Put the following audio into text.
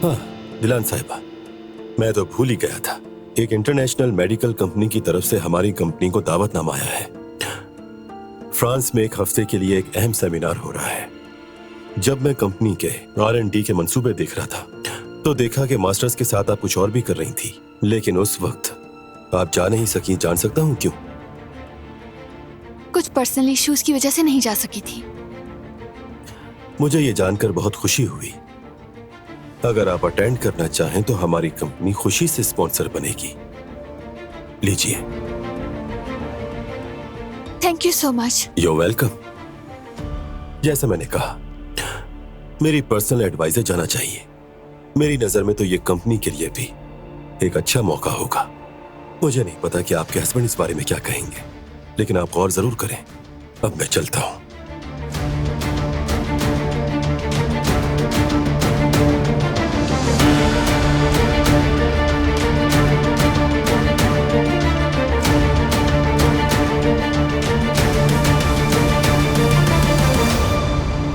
हाँ दिलान साहिबा, मैं तो भूल ही गया था। एक इंटरनेशनल मेडिकल कंपनी की तरफ से हमारी कंपनी को दावतनामा आया है। फ्रांस में एक हफ्ते के लिए एक अहम सेमिनार हो रहा है। जब मैं कंपनी के R&D के मंसूबे देख रहा था तो देखा कि मास्टर्स के साथ आप कुछ और भी कर रही थी, लेकिन उस वक्त आप जा नहीं सकी। जान सकता हूं क्यों? कुछ पर्सनल इश्यूज की वजह से नहीं जा सकी थी। मुझे ये जानकर बहुत खुशी हुई। अगर आप अटेंड करना चाहें तो हमारी कंपनी खुशी से स्पॉन्सर बनेगी। लीजिए। Thank you so much. You welcome. जैसा मैंने कहा, मेरी पर्सनल एडवाइजर जाना चाहिए। मेरी नजर में तो ये कंपनी के लिए भी एक अच्छा मौका होगा। मुझे नहीं पता कि आपके हस्बैंड इस बारे में क्या कहेंगे, लेकिन आप गौर जरूर करें। अब मैं चलता हूं।